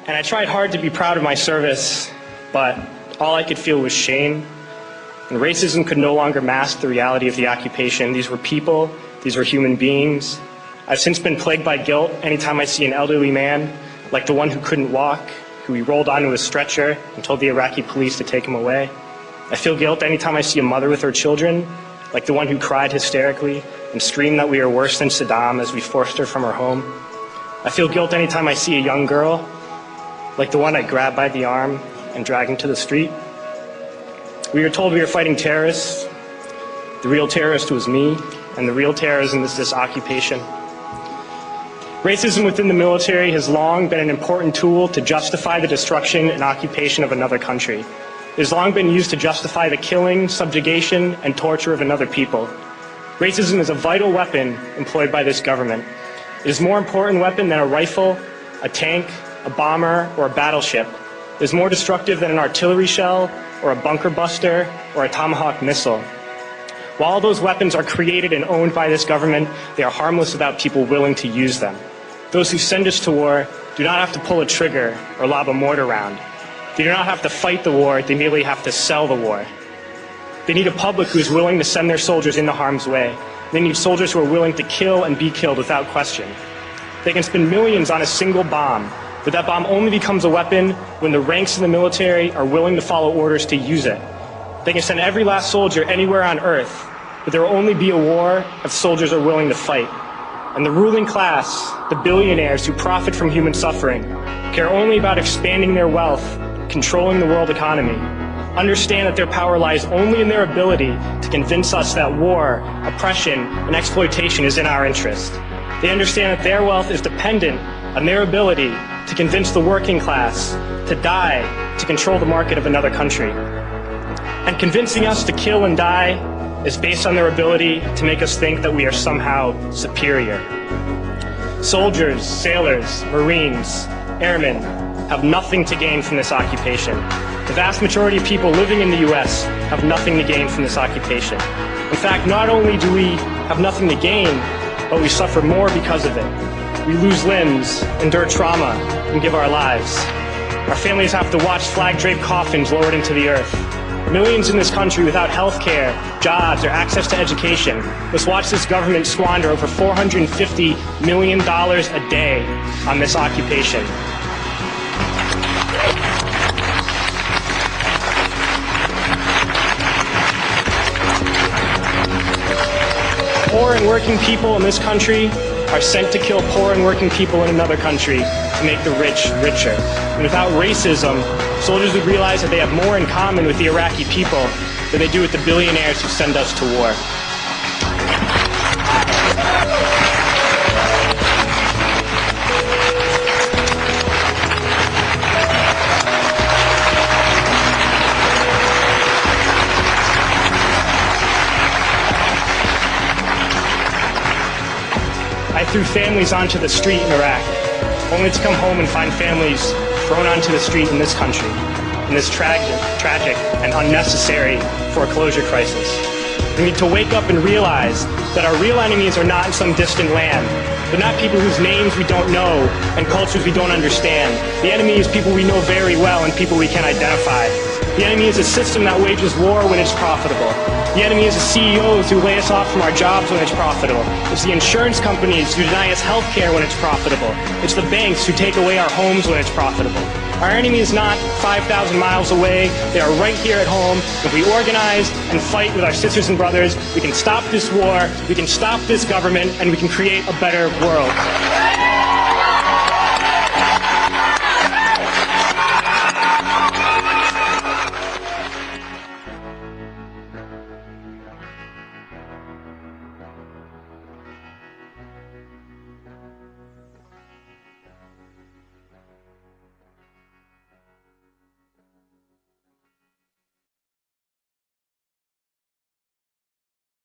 And I tried hard to be proud of my service, but all I could feel was shame. And racism could no longer mask the reality of the occupation. These were people, these were human beings. I've since been plagued by guilt anytime I see an elderly man, like the one who couldn't walk, who we rolled onto a stretcher and told the Iraqi police to take him away. I feel guilt anytime I see a mother with her children, like the one who cried hysterically and screamed that we are worse than Saddam as we forced her from her home. I feel guilt anytime I see a young girl, like the one I grabbed by the arm and dragged into the street. We were told we were fighting terrorists. The real terrorist was me, and the real terrorism is this occupation. Racism within the military has long been an important tool to justify the destruction and occupation of another country. It has long been used to justify the killing, subjugation, and torture of another people. Racism is a vital weapon employed by this government. It is a more important weapon than a rifle, a tank, a bomber, or a battleship. It is more destructive than an artillery shell, or a bunker buster, or a Tomahawk missile. While all those weapons are created and owned by this government, they are harmless without people willing to use them. Those who send us to war do not have to pull a trigger or lob a mortar round. They do not have to fight the war, they merely have to sell the war. They need a public who is willing to send their soldiers into harm's way. They need soldiers who are willing to kill and be killed without question. They can spend millions on a single bomb, but that bomb only becomes a weapon when the ranks of the military are willing to follow orders to use it. They can send every last soldier anywhere on earth, but there will only be a war if soldiers are willing to fight. And the ruling class, the billionaires who profit from human suffering, care only about expanding their wealth, controlling the world economy. Understand that their power lies only in their ability to convince us that war, oppression, and exploitation is in our interest. They understand that their wealth is dependent on their ability to convince the working class to die to control the market of another country. And convincing us to kill and die is based on their ability to make us think that we are somehow superior. Soldiers, sailors, Marines, airmen have nothing to gain from this occupation. The vast majority of people living in the U.S. have nothing to gain from this occupation. In fact, not only do we have nothing to gain, but we suffer more because of it. We lose limbs, endure trauma, and give our lives. Our families have to watch flag-draped coffins lowered into the earth. Millions in this country without health care, jobs, or access to education must watch this government squander over $450 million a day on this occupation. Poor and working people in this country are sent to kill poor and working people in another country to make the rich richer. And without racism, soldiers would realize that they have more in common with the Iraqi people than they do with the billionaires who send us to war. I threw families onto the street in Iraq, only to come home and find families thrown onto the street in this country, in this tragic and unnecessary foreclosure crisis. We need to wake up and realize that our real enemies are not in some distant land. They're not people whose names we don't know and cultures we don't understand. The enemy is people we know very well and people we can identify. The enemy is a system that wages war when it's profitable. The enemy is the CEOs who lay us off from our jobs when it's profitable. It's the insurance companies who deny us health care when it's profitable. It's the banks who take away our homes when it's profitable. Our enemy is not 5,000 miles away. They are right here at home. If we organize and fight with our sisters and brothers, we can stop this war, we can stop this government, and we can create a better world.